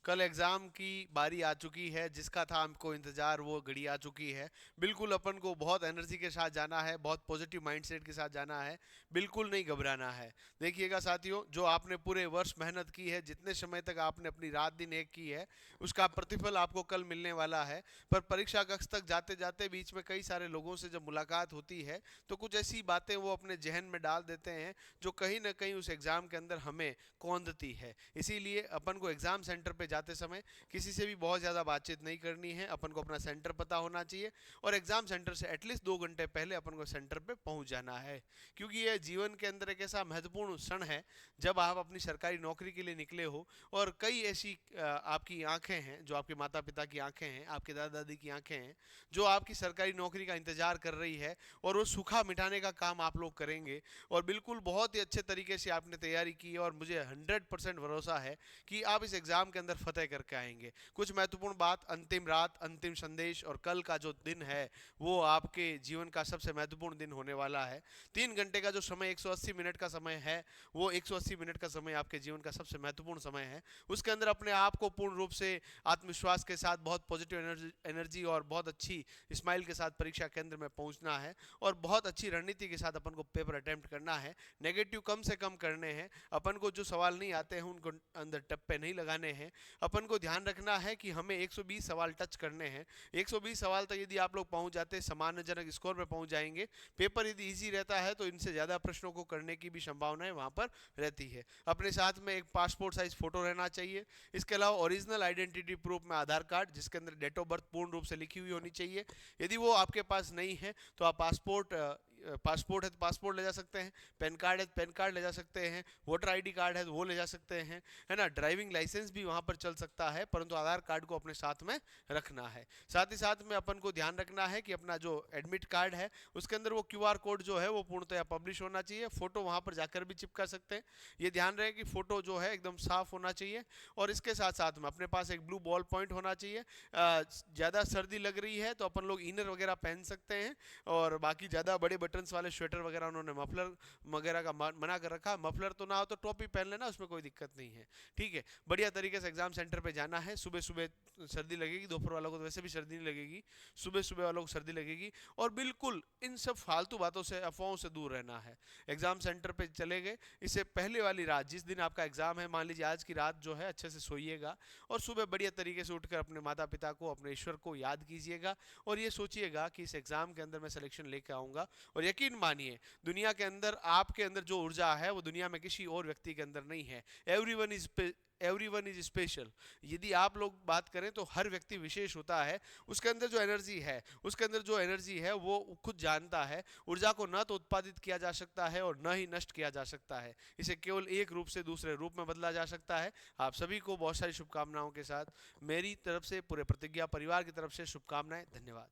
कल एग्जाम की बारी आ चुकी है, जिसका था हमको इंतजार, वो घड़ी आ चुकी है। बिल्कुल अपन को बहुत एनर्जी के साथ जाना है, बहुत पॉजिटिव माइंडसेट के साथ जाना है। बिल्कुल नहीं घबराना है। देखिएगा साथियों, जो आपने पूरे वर्ष मेहनत की है, जितने समय तक आपने अपनी रात दिन एक की है, उसका प्रतिफल आपको कल मिलने वाला है। पर परीक्षा कक्ष तक जाते जाते बीच में कई सारे लोगों से जब मुलाकात होती है, तो कुछ ऐसी बातें वो अपने जहन में डाल देते हैं जो कहीं ना कहीं उस एग्जाम के अंदर हमें कौंधती है। इसीलिए अपन को एग्जाम सेंटर पे जाते समय किसी से भी बहुत ज़्यादा बातचीत नहीं करनी है। अपन को अपना सेंटर पता होना चाहिए और एग्जाम सेंटर से एटलीस्ट 2 घंटे पहले अपन को सेंटर पे पहुंच जाना है। क्योंकि यह जीवन के अंदर एक ऐसा महत्वपूर्ण क्षण है जब आप अपनी सरकारी नौकरी के लिए निकले हो, और कई ऐसी आपकी आंखें हैं, जो आपके माता पिता की आंखें हैं, आपके दादा दादी की आंखें हैं, जो आपकी सरकारी नौकरी का इंतजार कर रही है, और वो सूखा मिटाने का काम आप लोग करेंगे। और बिल्कुल बहुत ही अच्छे तरीके से आपने तैयारी की, और मुझे 100% भरोसा है कि आप इस एग्जाम के अंदर फतेह करके आएंगे। कुछ महत्वपूर्ण बात, अंतिम रात, अंतिम संदेश और कल का जो दिन है, वो आपके जीवन का सबसे महत्वपूर्ण दिन होने वाला है। 3 घंटे का जो समय, 180 मिनट का समय है, वो 180 मिनट का समय आपके जीवन का सबसे महत्वपूर्ण समय है। उसके अंदर अपने आप को पूर्ण रूप से आत्मविश्वास के साथ, बहुत पॉजिटिव एनर्जी और बहुत अच्छी स्माइल के साथ परीक्षा केंद्र में पहुंचना है, और बहुत अच्छी रणनीति के साथ अपन को पेपर अटेम्प्ट करना है। नेगेटिव कम से कम करने हैं। अपन को जो सवाल नहीं आते हैं उनको अंदर टप्पे नहीं लगाने हैं। अपन को ध्यान रखना है कि हमें 120 सवाल टच करने हैं। 120 सवाल तक यदि आप लोग पहुंच जाते हैं, सम्मानजनक स्कोर पे पहुंच जाएंगे। पेपर यदि इजी रहता है तो इनसे ज़्यादा प्रश्नों को करने की भी संभावनाएं वहां पर रहती है। अपने साथ में एक पासपोर्ट साइज फोटो रहना चाहिए। इसके अलावा ओरिजिनल आइडेंटिटी प्रूफ में आधार कार्ड, जिसके अंदर डेट ऑफ बर्थ पूर्ण रूप से लिखी हुई होनी चाहिए। यदि वो आपके पास नहीं है तो आप पासपोर्ट है तो पासपोर्ट ले जा सकते हैं, पैन कार्ड है तो पैन कार्ड ले जा सकते हैं, वोटर आईडी कार्ड है तो वो ले जा सकते हैं, है ना। ड्राइविंग लाइसेंस भी वहां पर चल सकता है, परंतु आधार कार्ड को अपने साथ में रखना है। साथ ही साथ में अपन को ध्यान रखना है कि अपना जो एडमिट कार्ड है, उसके अंदर वो क्यूआर कोड जो है वो पूर्णतः पब्लिश होना चाहिए। फोटो वहां पर जाकर भी चिपका सकते हैं। ये ध्यान रहे कि फोटो जो है एकदम साफ होना चाहिए। और इसके साथ साथ में अपने पास एक ब्लू बॉल पॉइंट होना चाहिए। ज़्यादा सर्दी लग रही है तो अपन लोग इनर वगैरह पहन सकते हैं, और बाकी ज़्यादा बड़े बटन्स वाले स्वेटर वगैरह उन्होंने मफलर वगैरह का मना कर रखा। मफलर तो ना हो तो टोपी पहन लेना, उसमें कोई दिक्कत नहीं है। ठीक है, बढ़िया तरीके से एग्जाम सेंटर पे जाना है। सुबह सुबह सर्दी लगेगी, दोपहर वालों को तो वैसे भी सर्दी नहीं लगेगी, सुबह सुबह वालों को सर्दी लगेगी। और बिल्कुल इन सब फालतू बातों से, अफवाहों से दूर रहना है। एग्जाम सेंटर पे चले गए, इससे पहले वाली रात, जिस दिन आपका एग्जाम है, मान लीजिए आज की रात जो है, अच्छे से सोइएगा, और सुबह बढ़िया तरीके से उठकर अपने माता पिता को, अपने ईश्वर को याद कीजिएगा, और ये सोचिएगा कि इस एग्जाम के अंदर मैं सिलेक्शन लेकर आऊंगा। और यकीन मानिए, दुनिया के अंदर आपके अंदर जो ऊर्जा है वो दुनिया में किसी और व्यक्ति के अंदर नहीं है। Everyone is special. यदि आप लोग बात करें तो हर व्यक्ति विशेष होता है। उसके अंदर जो एनर्जी है, वो खुद जानता है। ऊर्जा को न तो उत्पादित किया जा सकता है और न ही नष्ट किया जा सकता है। इसे केवल एक रूप से दूसरे रूप में बदला जा सकता है। आप सभी को बहुत सारी शुभकामनाओं के साथ मेरी तरफ से, पूरे प्रतिज्ञा परिवार की तरफ से शुभकामनाएं। धन्यवाद।